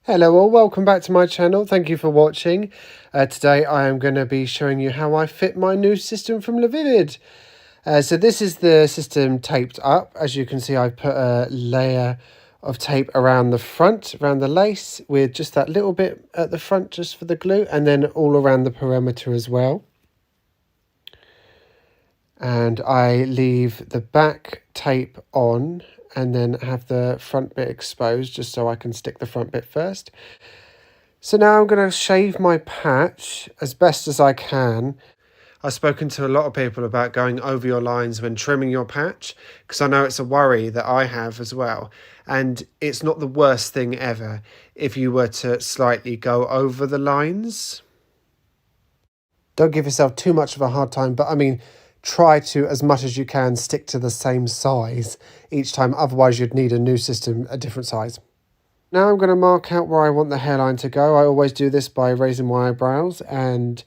Hello all, welcome back to my channel. Thank you for watching. Today I am going to be showing you how I fit my new system from Lavivid. So this is the system taped up. As you can see, I've put a layer of tape around the front, around the lace, with just that little bit at the front just for the glue, and then all around the perimeter as well. And I leave the back tape on and then have the front bit exposed just so I can stick the front bit first. So now I'm going to shave my patch as best as I can. I've spoken to a lot of people about going over your lines when trimming your patch, because I know it's a worry that I have as well. And it's not the worst thing ever if you were to slightly go over the lines. Don't give yourself too much of a hard time, but I mean, try to, as much as you can, stick to the same size each time. Otherwise, you'd need a new system, a different size. Now I'm going to mark out where I want the hairline to go. I always do this by raising my eyebrows and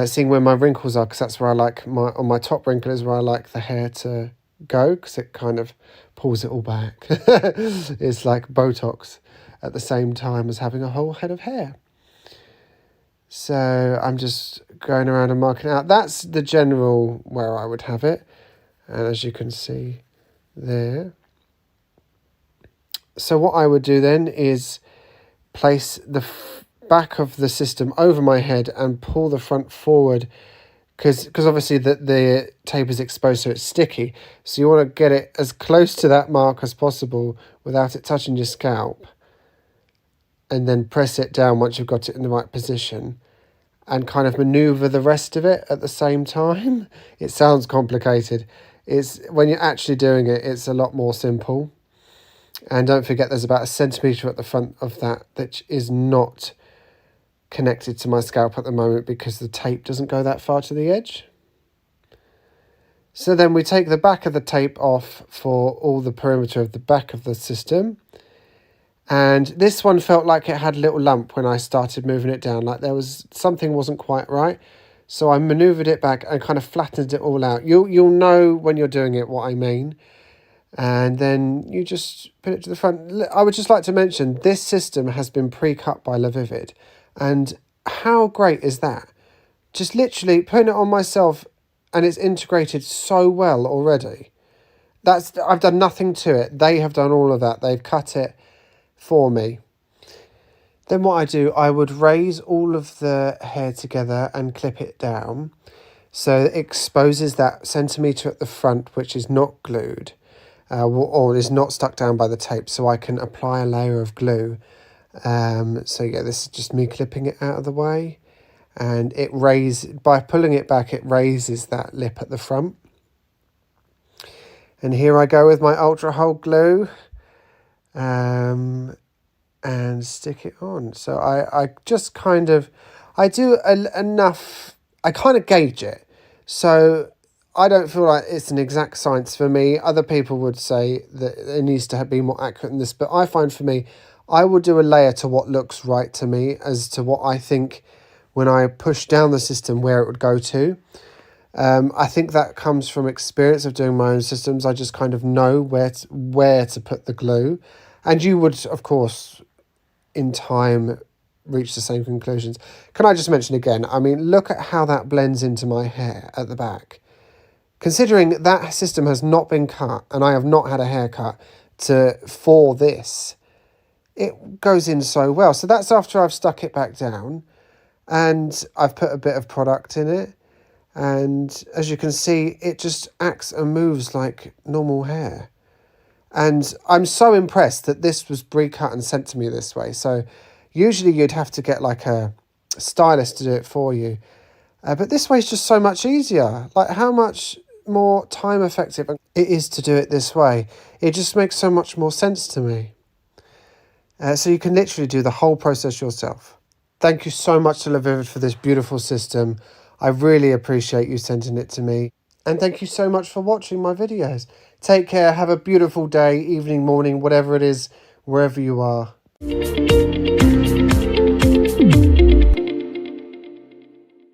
seeing where my wrinkles are, because that's where I like on my top wrinkle is where I like the hair to go, because it kind of pulls it all back. It's like Botox at the same time as having a whole head of hair. So I'm just going around and marking out. That's the general where I would have it. And as you can see there. So what I would do then is place the back of the system over my head and pull the front forward, because obviously the tape is exposed, so it's sticky. So you want to get it as close to that mark as possible without it touching your scalp, and then press it down once you've got it in the right position and kind of maneuver the rest of it at the same time. It sounds complicated. It's when you're actually doing it, it's a lot more simple. And don't forget, there's about 1 centimetre at the front of that is not connected to my scalp at the moment because the tape doesn't go that far to the edge. So then we take the back of the tape off for all the perimeter of the back of the system. And this one felt like it had a little lump when I started moving it down, like there was something wasn't quite right. So I manoeuvred it back and kind of flattened it all out. You'll know when you're doing it what I mean. And then you just put it to the front. I would just like to mention, this system has been pre-cut by Lavivid. And how great is that? Just literally putting it on myself and it's integrated so well already. I've done nothing to it. They have done all of that. They've cut it for me. Then what I do, I would raise all of the hair together and clip it down. So it exposes that centimetre at the front, which is not glued. Or is not stuck down by the tape, so I can apply a layer of glue. So yeah, this is just me clipping it out of the way, and by pulling it back, it raises that lip at the front. And here I go with my ultra hold glue, and stick it on. So I just kind of, I do enough, I kind of gauge it. So I don't feel like it's an exact science for me. Other people would say that it needs to be more accurate than this. But I find for me, I will do a layer to what looks right to me as to what I think when I push down the system where it would go to. I think that comes from experience of doing my own systems. I just kind of know where to put the glue. And you would, of course, in time, reach the same conclusions. Can I just mention again, I mean, look at how that blends into my hair at the back. Considering that system has not been cut and I have not had a haircut for this, it goes in so well. So that's after I've stuck it back down and I've put a bit of product in it. And as you can see, it just acts and moves like normal hair. And I'm so impressed that this was pre-cut and sent to me this way. So usually you'd have to get like a stylist to do it for you. But this way is just so much easier. Like how much more time effective it is to do it this way. It just makes so much more sense to me. So you can literally do the whole process yourself. Thank you so much to Lavivid for this beautiful system. I really appreciate you sending it to me. And thank you so much for watching my videos. Take care, have a beautiful day, evening, morning, whatever it is, wherever you are.